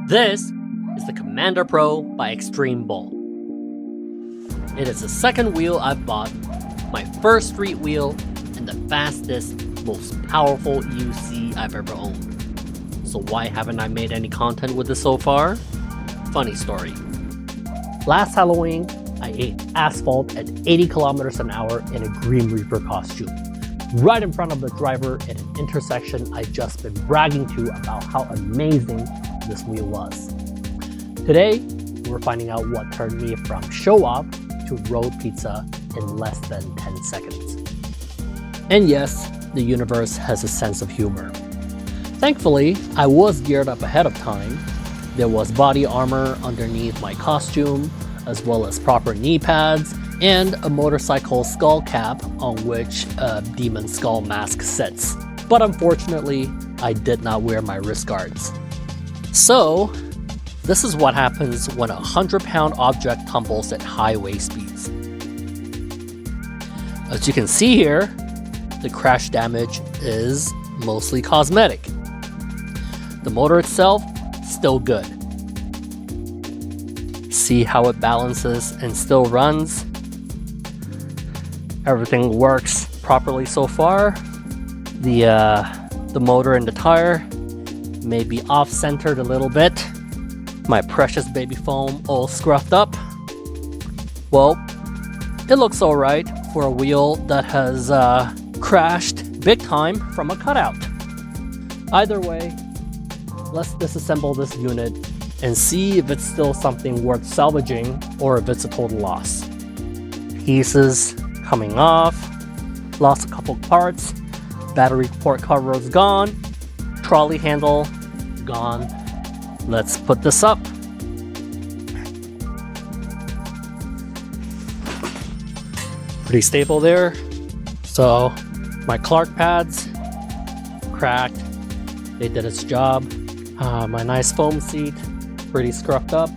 This is the Commander Pro by Extreme Bull. It is the second wheel I've bought, my first street wheel, and the fastest, most powerful UC I've ever owned. So why haven't I made any content with this so far? Funny story. Last Halloween, I ate asphalt at 80 kilometers an hour in a Grim Reaper costume, right in front of the driver at an intersection I've just been bragging to about how amazing this wheel was. Today, we're finding out what turned me from show-off to road pizza in less than 10 seconds. And yes, the universe has a sense of humor. Thankfully, I was geared up ahead of time. There was body armor underneath my costume, as well as proper knee pads, and a motorcycle skull cap on which a demon skull mask sits. But unfortunately, I did not wear my wrist guards. So, this is what happens when a 100-pound object tumbles at highway speeds. As you can see here, the crash damage is mostly cosmetic. The motor itself, still good. See how it balances and still runs? Everything works properly so far. The motor and the tire may be off-centered a little bit. My precious baby foam all scruffed up. Well, it looks alright for a wheel that has crashed big time from a cutout. Either way, let's disassemble this unit and see if it's still something worth salvaging or if it's a total loss. Pieces coming off, lost a couple parts, battery port cover is gone, trolley handle gone. Let's put this up. Pretty stable there. So my Clark pads cracked. They did its job. My nice foam seat, pretty scruffed up.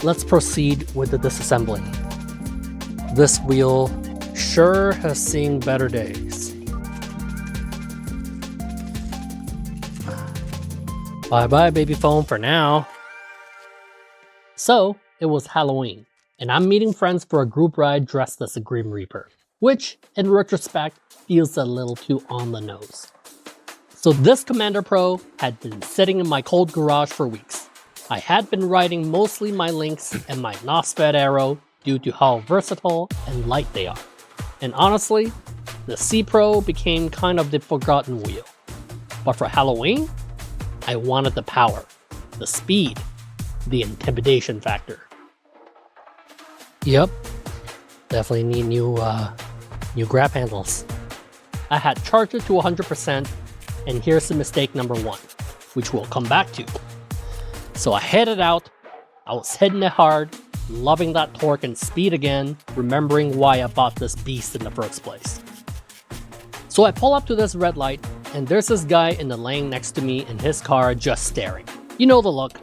Let's proceed with the disassembling. This wheel sure has seen better days. Bye-bye baby foam for now. So, it was Halloween, and I'm meeting friends for a group ride dressed as a Grim Reaper, which, in retrospect, feels a little too on the nose. So this Commander Pro had been sitting in my cold garage for weeks. I had been riding mostly my Lynx and my NOSFED Arrow due to how versatile and light they are. And honestly, the C Pro became kind of the forgotten wheel. But for Halloween, I wanted the power, the speed, the intimidation factor. Yep, definitely need new grab handles. I had charged it to 100%, and here's the mistake number one, which we'll come back to. So I headed out, I was hitting it hard, loving that torque and speed again, remembering why I bought this beast in the first place. So I pull up to this red light, and there's this guy in the lane next to me in his car just staring. You know the look.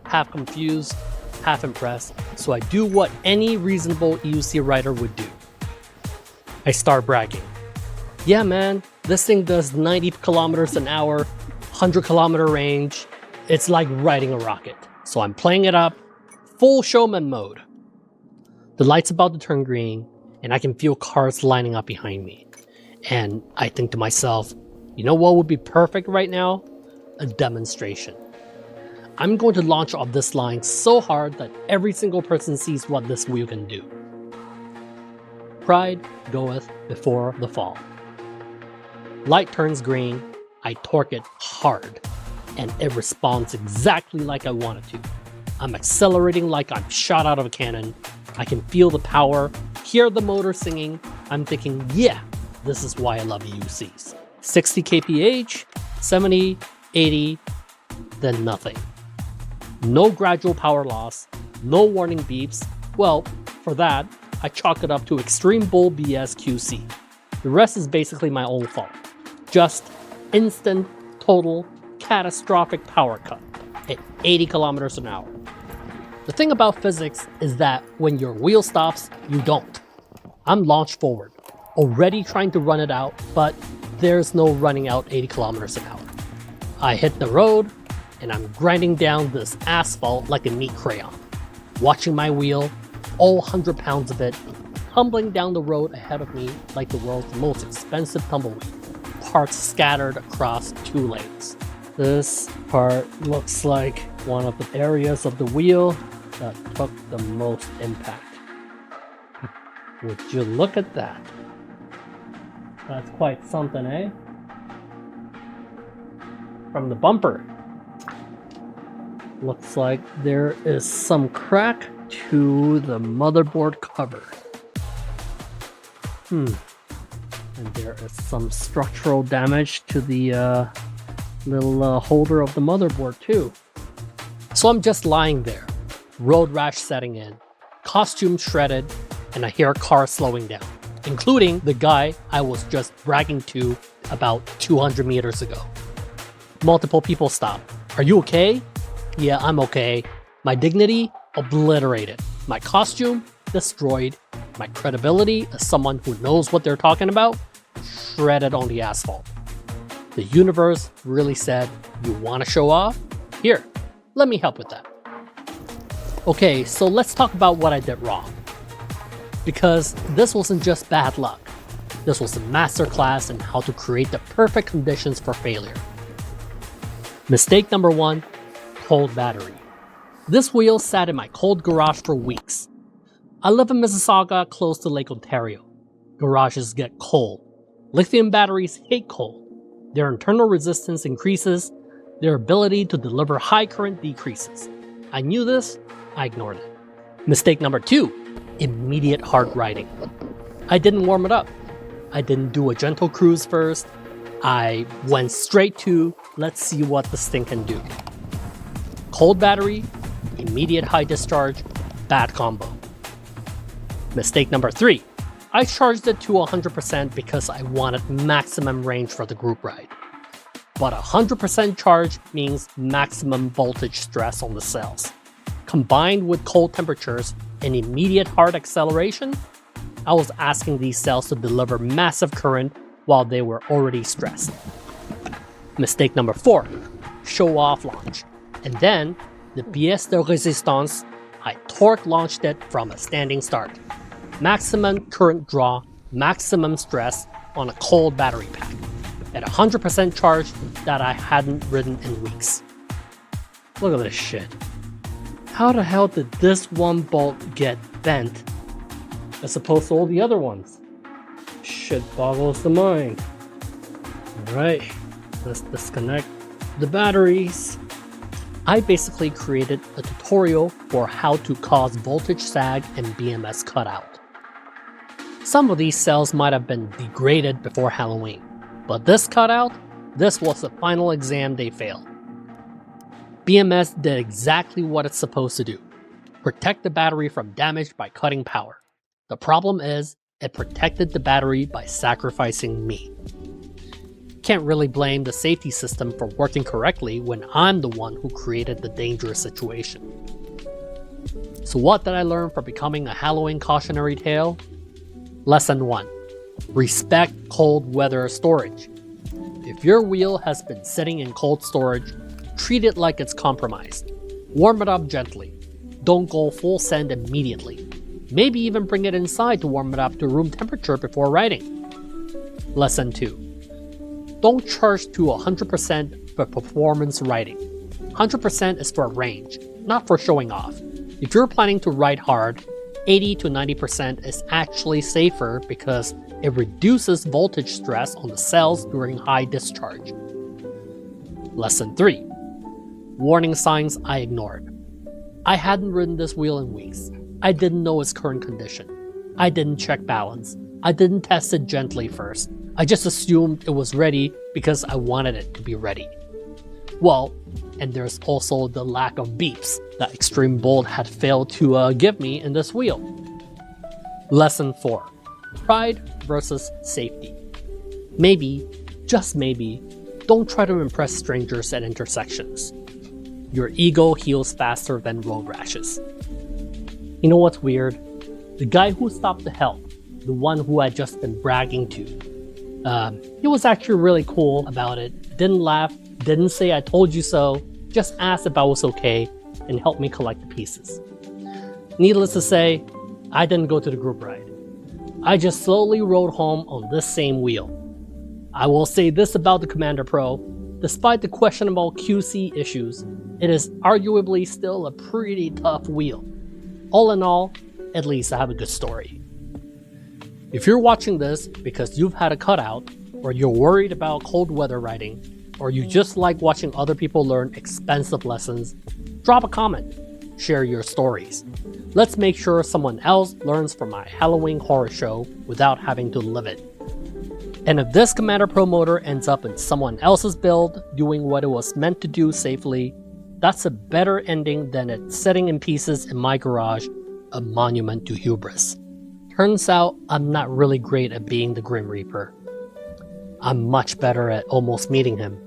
Half confused, half impressed, so I do what any reasonable EUC rider would do. I start bragging. Yeah man, this thing does 90 kilometers an hour, 100 kilometer range. It's like riding a rocket. So I'm playing it up, full showman mode. The light's about to turn green, and I can feel cars lining up behind me. And I think to myself, you know what would be perfect right now? A demonstration. I'm going to launch off this line so hard that every single person sees what this wheel can do. Pride goeth before the fall. Light turns green, I torque it hard, and it responds exactly like I want it to. I'm accelerating like I'm shot out of a cannon. I can feel the power, hear the motor singing. I'm thinking, yeah, this is why I love UCs. 60 kph, 70, 80, then nothing. No gradual power loss, no warning beeps. Well, for that, I chalk it up to Extreme Bull BS QC. The rest is basically my own fault. Just instant, total, catastrophic power cut at 80 kilometers an hour. The thing about physics is that when your wheel stops, you don't. I'm launched forward, already trying to run it out, but there's no running out 80 kilometers an hour. I hit the road, and I'm grinding down this asphalt like a neat crayon, watching my wheel, all 100 pounds of it, tumbling down the road ahead of me like the world's most expensive tumbleweed, parts scattered across 2 lanes. This part looks like one of the areas of the wheel that took the most impact. Would you look at that? That's quite something, eh? From the bumper, looks like there is some crack to the motherboard cover. And there is some structural damage to the little holder of the motherboard too. So I'm just lying there, road rash setting in, costume shredded, and I hear a car slowing down, including the guy I was just bragging to about 200 meters ago. Multiple people stop. Are you okay? Yeah, I'm okay. My dignity obliterated. My costume destroyed. My credibility as someone who knows what they're talking about shredded on the asphalt. The universe really said, you want to show off? Here, let me help with that. Okay, so let's talk about what I did wrong. Because this wasn't just bad luck. This was a masterclass in how to create the perfect conditions for failure. Mistake number 1, cold battery. This wheel sat in my cold garage for weeks. I live in Mississauga, close to Lake Ontario. Garages get cold. Lithium batteries hate cold. Their internal resistance increases, their ability to deliver high current decreases. I knew this, I ignored it. Mistake number 2, immediate hard riding. I didn't warm it up. I didn't do a gentle cruise first. I went straight to, let's see what this thing can do. Cold battery, immediate high discharge, bad combo. Mistake number 3, I charged it to 100% because I wanted maximum range for the group ride. But 100% charge means maximum voltage stress on the cells. Combined with cold temperatures and immediate hard acceleration, I was asking these cells to deliver massive current while they were already stressed. Mistake number 4, show off launch. And then, the pièce de résistance, I torque launched it from a standing start. Maximum current draw, maximum stress on a cold battery pack at 100% charge that I hadn't ridden in weeks. Look at this shit. How the hell did this one bolt get bent as opposed to all the other ones? Shit boggles the mind. Alright, let's disconnect the batteries. I basically created a tutorial for how to cause voltage sag and BMS cutout. Some of these cells might have been degraded before Halloween, but this cutout, this was the final exam they failed. BMS did exactly what it's supposed to do. Protect the battery from damage by cutting power. The problem is, it protected the battery by sacrificing me. Can't really blame the safety system for working correctly when I'm the one who created the dangerous situation. So what did I learn from becoming a Halloween cautionary tale? Lesson 1. Respect cold weather storage. If your wheel has been sitting in cold storage, treat it like it's compromised. Warm it up gently. Don't go full send immediately. Maybe even bring it inside to warm it up to room temperature before riding. Lesson 2. Don't charge to 100% for performance riding. 100% is for range, not for showing off. If you're planning to ride hard, 80 to 90% is actually safer because it reduces voltage stress on the cells during high discharge. Lesson 3. Warning signs I ignored. I hadn't ridden this wheel in weeks. I didn't know its current condition. I didn't check balance. I didn't test it gently first. I just assumed it was ready because I wanted it to be ready. Well, and there's also the lack of beeps that Extreme Bolt had failed to give me in this wheel. Lesson 4. Pride versus safety. Maybe, just maybe, don't try to impress strangers at intersections. Your ego heals faster than road rashes. You know what's weird? The guy who stopped to help, the one who I'd just been bragging to, he was actually really cool about it. Didn't laugh, didn't say I told you so, just asked if I was okay and helped me collect the pieces. Needless to say, I didn't go to the group ride. I just slowly rode home on this same wheel. I will say this about the Commander Pro, despite the questionable QC issues, it is arguably still a pretty tough wheel. All in all, at least I have a good story. If you're watching this because you've had a cutout, or you're worried about cold weather riding, or you just like watching other people learn expensive lessons, drop a comment, share your stories. Let's make sure someone else learns from my Halloween horror show without having to live it. And if this Commander Pro motor ends up in someone else's build doing what it was meant to do safely, that's a better ending than it sitting in pieces in my garage, a monument to hubris. Turns out I'm not really great at being the Grim Reaper. I'm much better at almost meeting him.